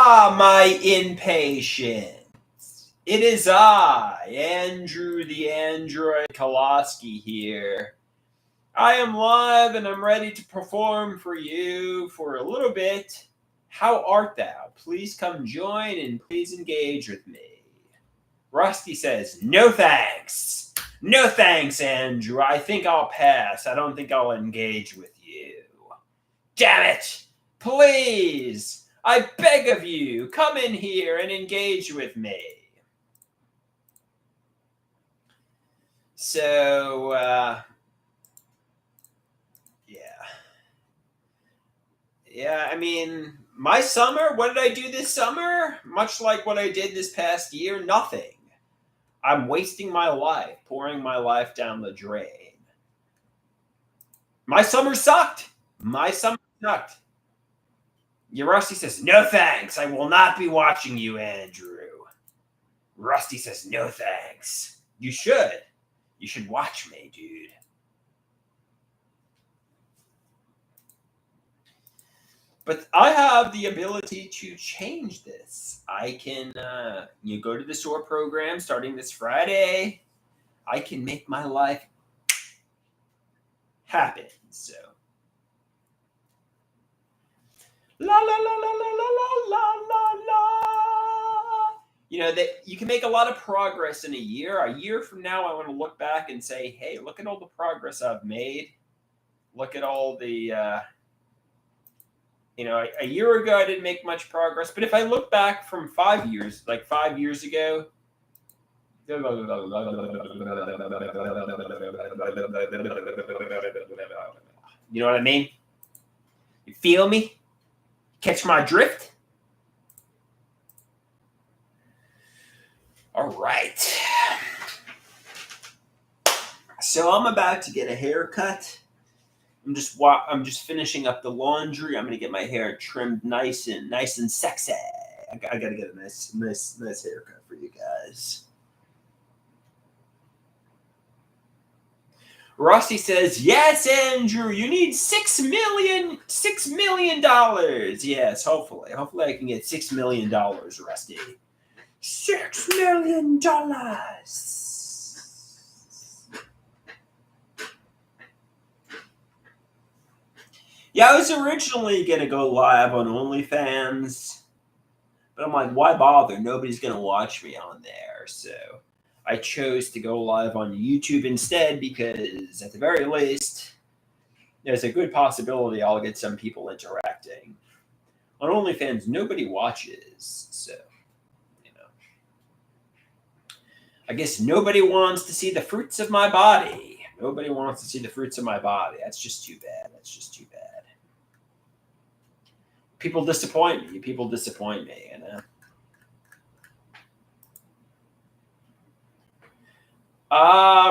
My impatient. It is I, Andrew the Android Koloski here. I am live and I'm ready to perform for you for a little bit. How art thou? Please come join and please engage with me. Rusty says, no thanks. No thanks, Andrew. I think I'll pass. I don't think I'll engage with you. Damn it! Please! I beg of you, come in here and engage with me. So, yeah, I mean, my summer, what did I do this summer? Much like what I did this past year, nothing. I'm wasting my life, pouring my life down the drain. My summer sucked. My summer sucked. Rusty says, no thanks. I will not be watching you, Andrew. Rusty says, no thanks. You should. You should watch me, dude. But I have the ability to change this. I can go to the SOAR program starting this Friday. I can make my life happen. So la la la la la la la la la. You know that you can make a lot of progress in a year. A year from now, I want to look back and say, "Hey, look at all the progress I've made. Look at all the." A year ago I didn't make much progress, but if I look back from 5 years, like 5 years ago, you know what I mean? You feel me? Catch my drift? All right. So I'm about to get a haircut. I'm just finishing up the laundry. I'm gonna get my hair trimmed nice and sexy. I gotta get a nice haircut for you guys. Rusty says, yes, Andrew, you need $6 million. Yes, hopefully I can get $6 million, Rusty. $6 million. Yeah, I was originally going to go live on OnlyFans, but I'm like, why bother? Nobody's going to watch me on there. So I chose to go live on YouTube instead because, at the very least, there's a good possibility I'll get some people interacting. On OnlyFans, nobody watches, so, I guess nobody wants to see the fruits of my body. Nobody wants to see the fruits of my body. That's just too bad. People disappoint me, you know.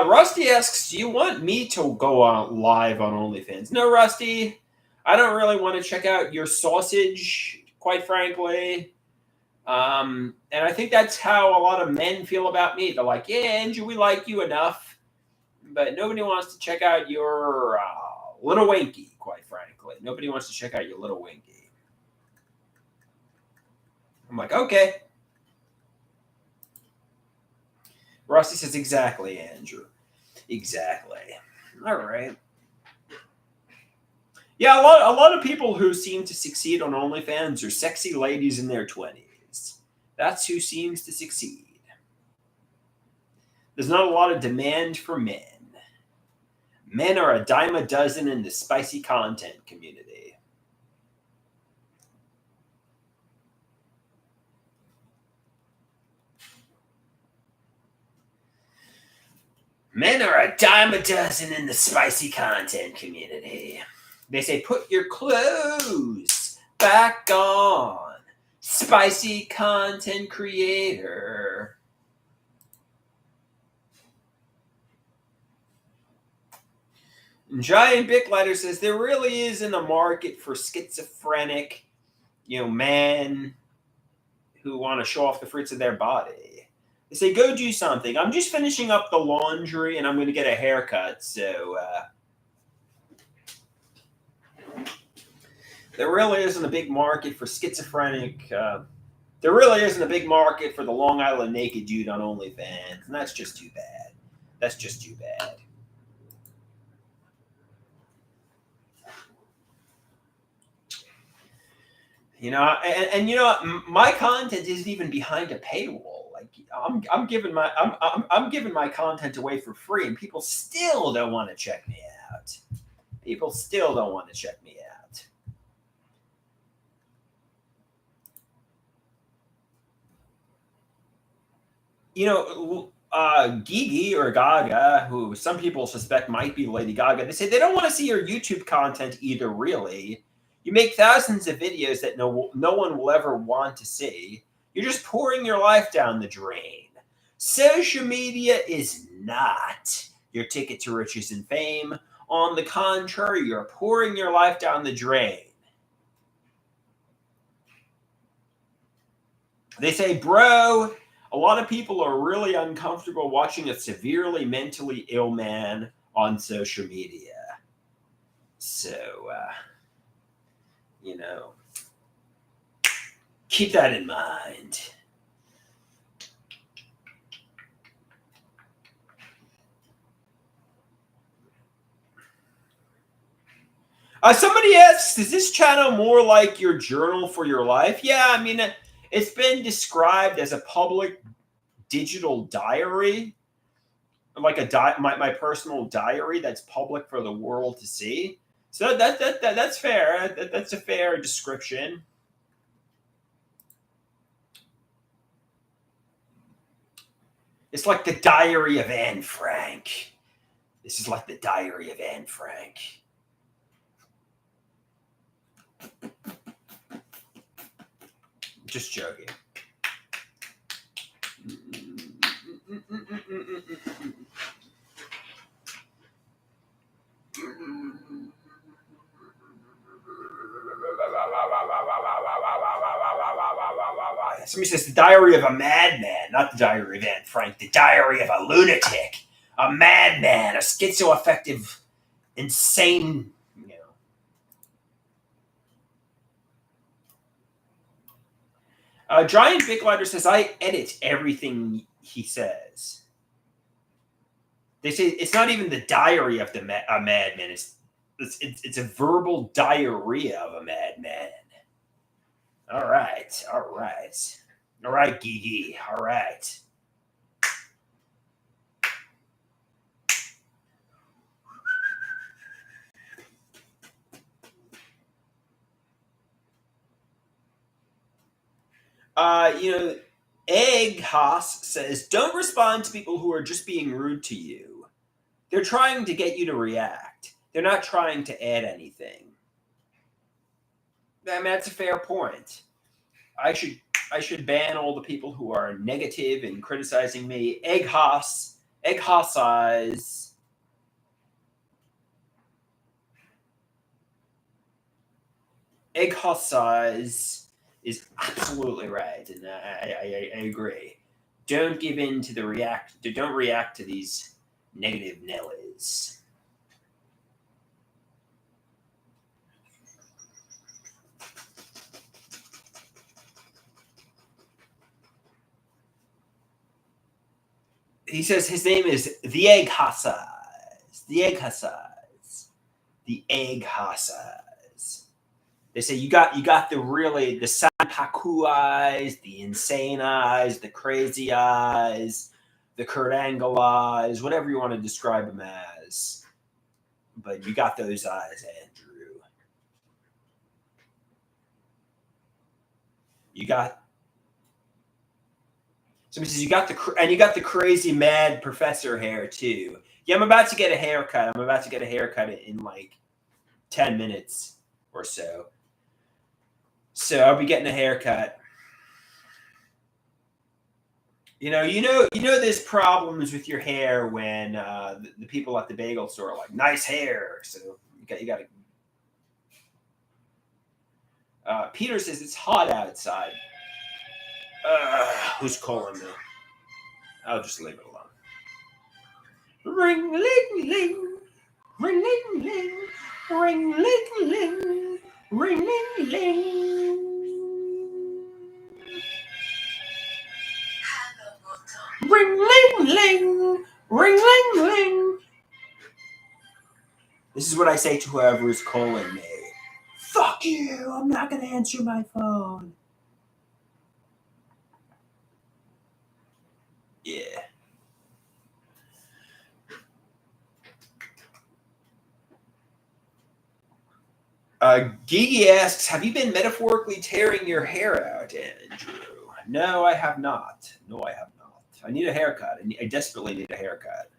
Rusty asks, do you want me to go on live on OnlyFans? No, Rusty. I don't really want to check out your sausage, quite frankly. And I think that's how a lot of men feel about me. They're like, yeah, Andrew, we like you enough. But nobody wants to check out your little winky, quite frankly. Nobody wants to check out your little winky. I'm like, okay. Rusty says, exactly, Andrew. Exactly. All right. Yeah, a lot of people who seem to succeed on OnlyFans are sexy ladies in their 20s. That's who seems to succeed. There's not a lot of demand for men. Men are a dime a dozen in the spicy content community. Men are a dime a dozen in the spicy content community. They say, put your clothes back on. Spicy content creator. And Giant Bicklighter says, there really isn't a market for schizophrenic, men who want to show off the fruits of their body. They say, go do something. I'm just finishing up the laundry and I'm going to get a haircut. So there really isn't a big market for schizophrenic there really isn't a big market for the Long Island naked dude on OnlyFans, and that's just too bad. That's just too bad. You know, and you know what? My content isn't even behind a paywall. Like I'm giving my content away for free, and people still don't want to check me out. People still don't want to check me out. You know, Gigi or Gaga, who some people suspect might be Lady Gaga, they say they don't want to see your YouTube content either, really. You make thousands of videos that no one will ever want to see. You're just pouring your life down the drain. Social media is not your ticket to riches and fame. On the contrary, you're pouring your life down the drain. They say, bro, a lot of people are really uncomfortable watching a severely mentally ill man on social media. So, you know, keep that in mind. Somebody asks, is this channel more like your journal for your life? Yeah, I mean, it's been described as a public digital diary, like my personal diary that's public for the world to see. So that's fair. That's a fair description. It's like the diary of Anne Frank. This is like the diary of Anne Frank. Just joking. Somebody says the diary of a madman, not the diary of Anne Frank, the diary of a lunatic, a madman, a schizoaffective, insane, you know. Giant Big Lighter says, I edit everything he says. They say it's not even the diary of a madman. It's a verbal diarrhea of a madman. All right, Gigi. All right. You know, Egg Haas says, don't respond to people who are just being rude to you. They're trying to get you to react. They're not trying to add anything. I mean, that's a fair point. I should ban all the people who are negative and criticizing me. Egg Haas eyes. Egg Haas eyes is absolutely right, and I agree. Don't give in to don't react to these negative Nellies. He says his name is the Egg Hassas. The Egg Hassas. The Egg Hassas. They say you got the Sanpaku eyes, the insane eyes, the crazy eyes, the Kurt Angle eyes, whatever you want to describe them as. But you got those eyes, Andrew. You got. Somebody says you got the crazy mad professor hair too. Yeah, I'm about to get a haircut. In like 10 minutes or so. So I'll be getting a haircut. You know, there's problems with your hair when the people at the bagel store are like, nice hair. So you got to. Peter says it's hot outside. Who's calling me? I'll just leave it alone. Ring ling ling, ring ling ling, ring ling ling, ring ling ling. Ring, ling, ling. Ring, ling, ling. This is what I say to whoever is calling me. Fuck you! I'm not gonna answer my phone. Yeah. Gigi asks, have you been metaphorically tearing your hair out, Andrew? No, I have not. No, I have not. I need a haircut. I desperately need a haircut.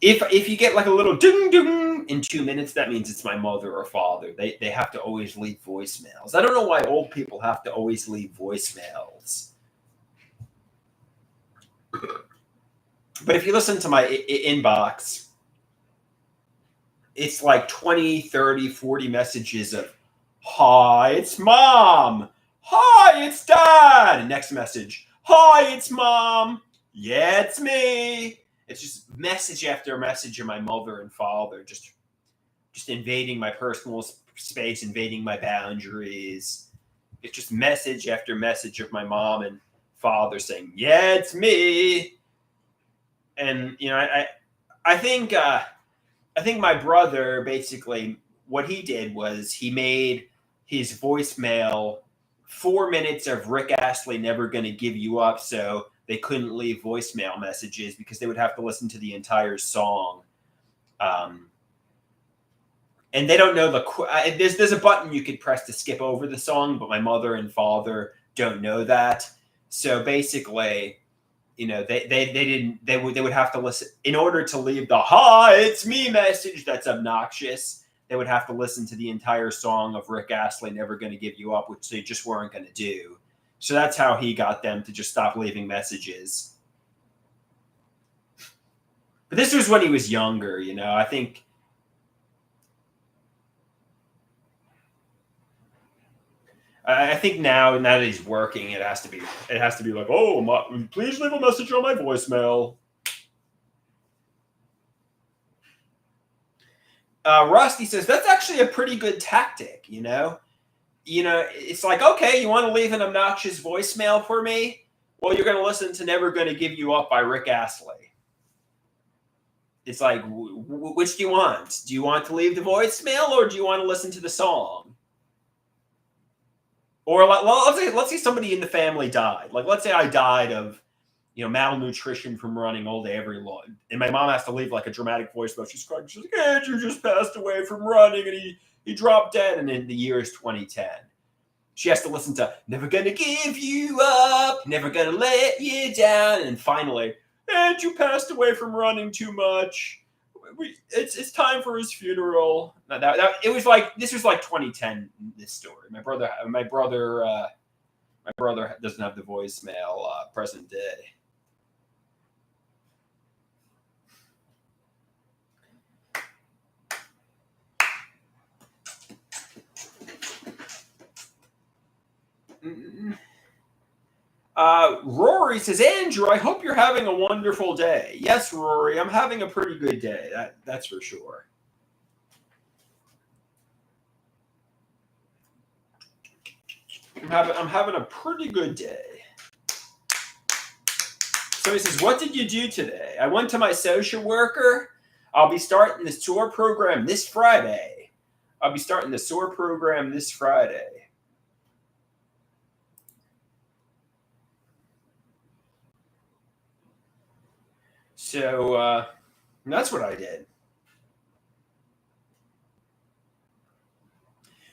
If you get like a little ding ding in 2 minutes, that means it's my mother or father. They have to always leave voicemails. I don't know why old people have to always leave voicemails. But if you listen to my inbox, it's like 20, 30, 40 messages of, hi, it's mom. Hi, it's dad. Next message, hi, it's mom. Yeah, it's me. It's just message after message of my mother and father, just invading my personal space, invading my boundaries. It's just message after message of my mom and father saying, yeah, it's me. And, I think my brother, basically what he did was he made his voicemail 4 minutes of Rick Astley Never Gonna Give You Up, so they couldn't leave voicemail messages because they would have to listen to the entire song. And they don't know there's a button you could press to skip over the song, but my mother and father don't know that. So basically, they would have to listen in order to leave the "Hi, it's me" message that's obnoxious. They would have to listen to the entire song of Rick Astley Never Gonna Give You Up, which they just weren't going to do. So that's how he got them to just stop leaving messages. But this was when he was younger, I think. I think now that he's working, it has to be like, oh, please leave a message on my voicemail. Rusty says that's actually a pretty good tactic. It's like, okay, you want to leave an obnoxious voicemail for me? Well, you're going to listen to Never Gonna Give You Up by Rick Astley. It's like, which do you want? Do you want to leave the voicemail or do you want to listen to the song? Or let's say somebody in the family died. Like, let's say I died of, malnutrition from running all day every day, and my mom has to leave like a dramatic voicemail. She's crying. She's like, Andrew just passed away from running, and he dropped dead. And in the year is 2010. She has to listen to Never Gonna Give You Up, Never Gonna Let You Down, and finally, Andrew passed away from running too much. It's time for his funeral. This was like 2010. This story. My brother doesn't have the voicemail present day. Rory says, Andrew, I hope you're having a wonderful day. Yes, Rory, I'm having a pretty good day. That's for sure. I'm having a pretty good day. Somebody says, what did you do today? I went to my social worker. I'll be starting the SOAR program this Friday. So that's what I did.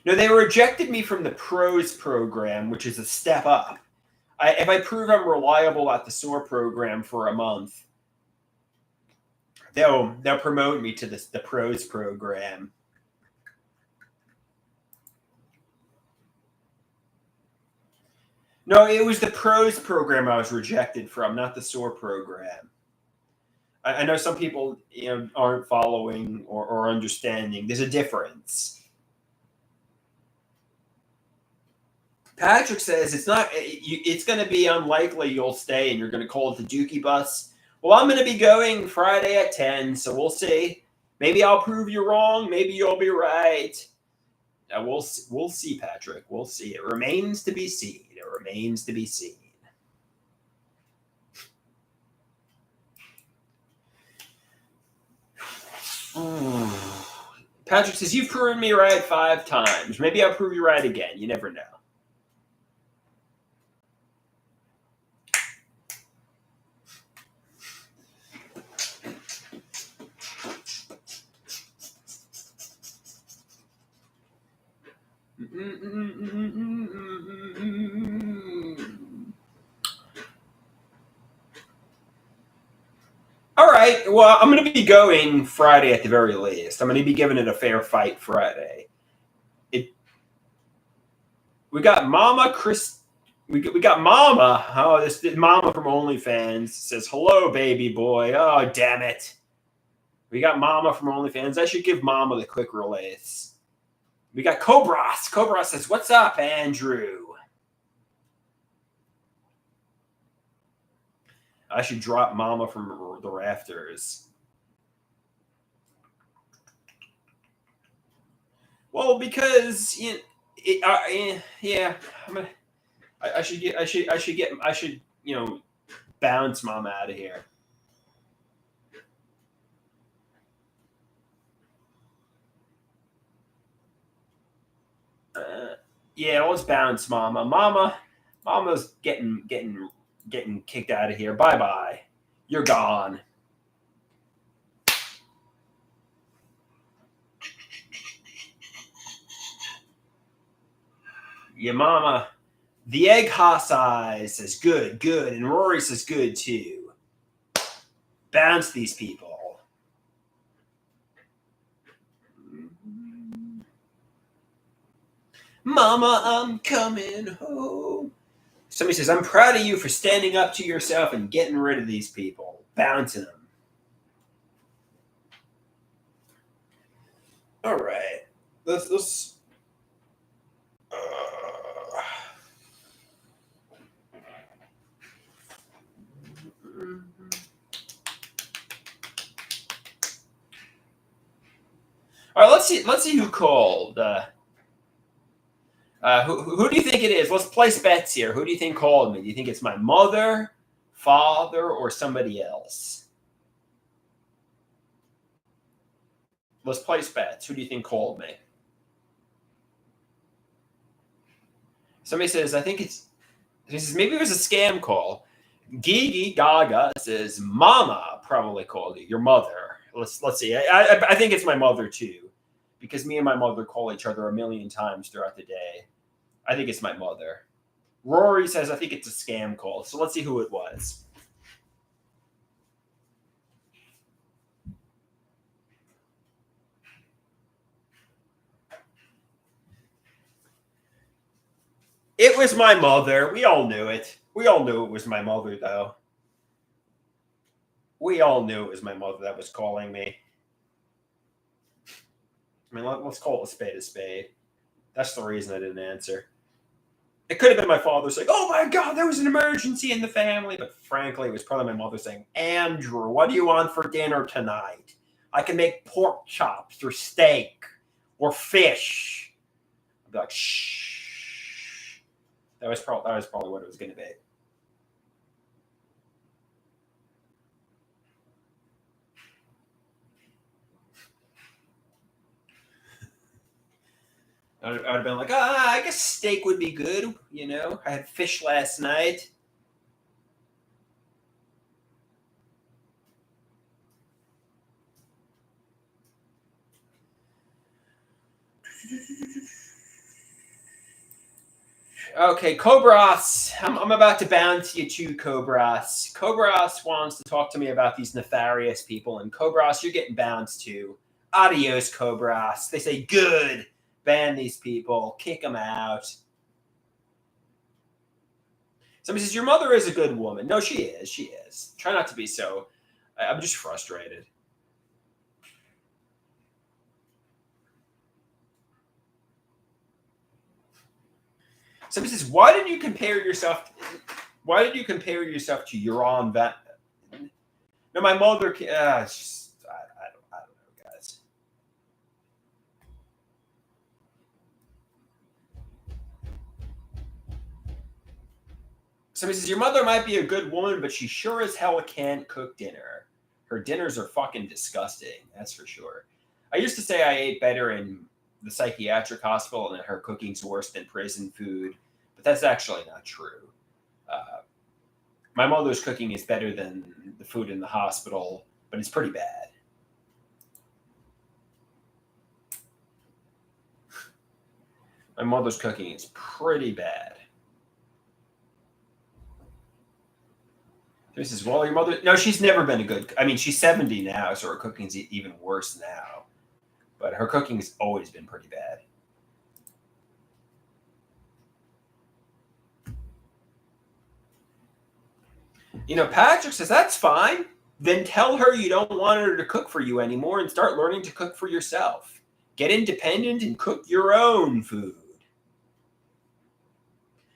No, they rejected me from the pros program, which is a step up. If I prove I'm reliable at the SOAR program for a month, they'll promote me to the pros program. No, it was the pros program I was rejected from, not the SOAR program. I know some people aren't following or understanding. There's a difference. Patrick says it's going to be unlikely you'll stay and you're going to call it the Dookie bus. Well, I'm going to be going Friday at 10, so we'll see. Maybe I'll prove you wrong. Maybe you'll be right. We'll see, Patrick. We'll see. It remains to be seen. It remains to be seen. Patrick says, you've proven me right 5 times. Maybe I'll prove you right again. You never know. All right. Well, I'm going to be going Friday at the very least. I'm going to be giving it a fair fight Friday. We got Mama Chris. We got Mama. Oh, this Mama from OnlyFans says, hello, baby boy. Oh, damn it. We got Mama from OnlyFans. I should give Mama the quick release. We got Cobras. Cobras says, what's up, Andrew? I should drop Mama from the rafters. Well, because yeah, I should bounce Mama out of here. Yeah, let's bounce Mama. Mama's getting kicked out of here. Bye bye. You're gone. Yeah, Mama. The Egg Hasai says good, and Rory says good too. Bounce these people. Mama, I'm coming home. Somebody says, I'm proud of you for standing up to yourself and getting rid of these people. Bouncing them. All right. Let's all right, let's see who called. Who do you think it is? Let's place bets here. Who do you think called me? Do you think it's my mother, father, or somebody else? Let's place bets. Who do you think called me? Somebody says, I think it's. He says, maybe it was a scam call. Gigi Gaga says, Mama probably called you. Your mother. Let's see. I think it's my mother too, because me and my mother call each other a million times throughout the day. I think it's my mother. Rory says, I think it's a scam call. So let's see who it was. It was my mother. We all knew it. We all knew it was my mother, though. We all knew it was my mother that was calling me. I mean, let's call it a spade a spade. That's the reason I didn't answer. It could have been my father saying, oh my God, there was an emergency in the family. But frankly, it was probably my mother saying, Andrew, what do you want for dinner tonight? I can make pork chops or steak or fish. I'd be like, shh. That was probably what it was going to be. I'd have been like, I guess steak would be good. I had fish last night. Okay, Cobras. I'm about to bounce you too, Cobras. Cobras wants to talk to me about these nefarious people, and Cobras, you're getting bounced too. Adios, Cobras. They say, good. Ban these people. Kick them out. Somebody says, your mother is a good woman. No, she is. She is. Try not to be so. I'm just frustrated. Somebody says, why did you compare yourself to your own vet? No, my mother. It's just, I don't know, guys. Somebody says, your mother might be a good woman, but she sure as hell can't cook dinner. Her dinners are fucking disgusting, that's for sure. I used to say I ate better in the psychiatric hospital and that her cooking's worse than prison food, but that's actually not true. My mother's cooking is better than the food in the hospital, but it's pretty bad. My mother's cooking is pretty bad. This is, well, your mother... No, she's never been a good... I mean, she's 70 now, so her cooking's even worse now. But her cooking's always been pretty bad. You know, Patrick says, that's fine. Then tell her you don't want her to cook for you anymore and start learning to cook for yourself. Get independent and cook your own food.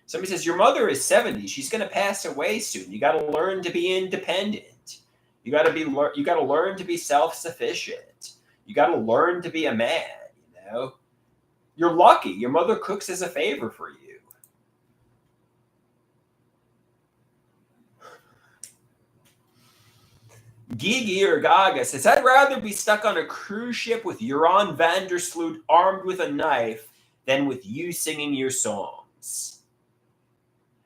Somebody says, your mother is 70. She's going to pass away soon. You got to learn to be independent. You got to learn to be self-sufficient. You got to learn to be a man, you know? You're lucky. Your mother cooks as a favor for you. Gigi or Gaga says, I'd rather be stuck on a cruise ship with Joran van der Sloot armed with a knife than with you singing your songs.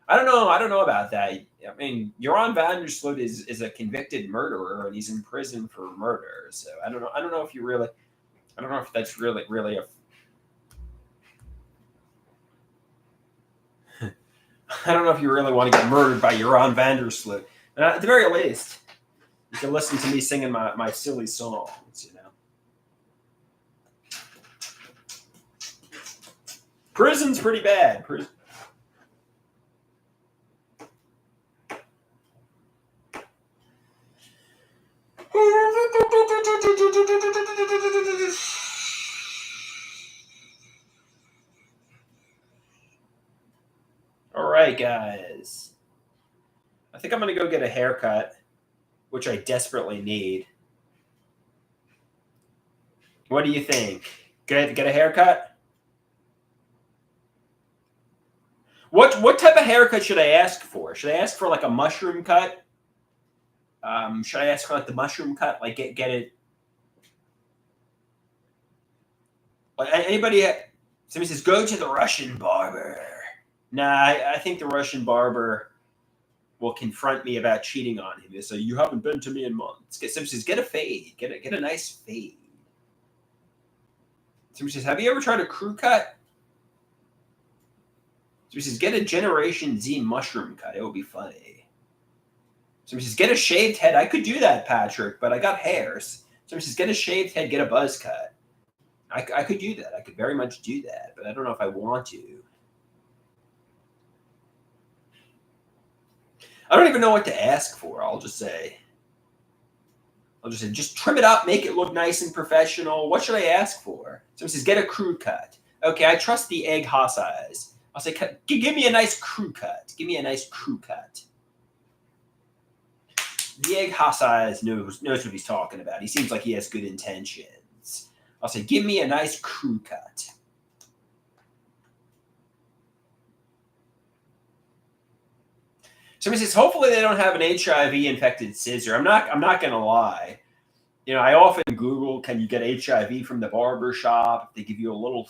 I don't know about that. I mean, Joran van der Sloot is a convicted murderer and he's in prison for murder. So I don't know if that's really a I don't know if you really want to get murdered by Joran van der Sloot. At the very least, you can listen to me singing my silly songs, you know. Prison's pretty bad. All right, guys. I think I'm going to go get a haircut, which I desperately need. What do you think? Get a haircut? What type of haircut should I ask for? Should I ask for like a mushroom cut? Should I ask for like the mushroom cut? Like get it? Like anybody? Somebody says go to the Russian barber. Nah, I think the Russian barber will confront me about cheating on him. So you haven't been to me in months. Somebody says get a fade. Get a nice fade. Somebody says, have you ever tried a crew cut? Somebody says get a Generation Z mushroom cut. It would be funny. Somebody says get a shaved head. I could do that, Patrick, but I got hairs. Somebody says get a shaved head. Get a buzz cut. I could do that. I could very much do that, but I don't know if I want to. I don't even know what to ask for. I'll just say, just trim it up, make it look nice and professional. What should I ask for? Someone says, get a crew cut. Okay, I trust the egg Hassais. I'll say, give me a nice crew cut. Give me a nice crew cut. The egg Hassais knows what he's talking about. He seems like he has good intentions. I'll say, give me a nice crew cut. Somebody says, hopefully they don't have an HIV-infected scissor. I'm not going to lie. You know, I often Google, can you get HIV from the barber shop? If they give you a little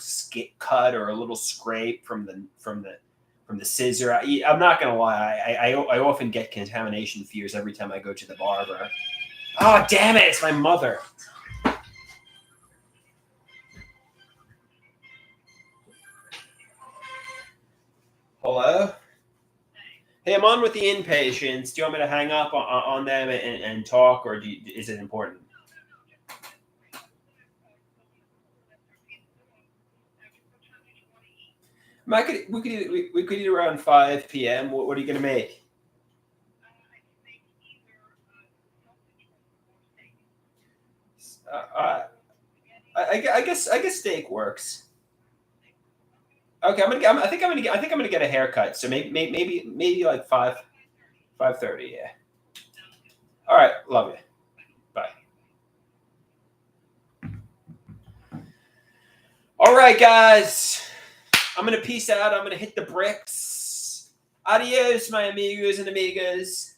cut or a little scrape from the scissor. I'm not going to lie. I often get contamination fears every time I go to the barber. Oh, damn it. It's my mother. Hello? Hey, I'm on with the inpatients. Do you want me to hang up on them and talk, or is it important? We could eat around 5 p.m. What are you going to make? I guess steak works. Okay, I think I'm gonna get a haircut. So maybe like 5:30. Yeah. All right. Love you. Bye. All right, guys. I'm gonna peace out. I'm gonna hit the bricks. Adios, my amigos and amigas.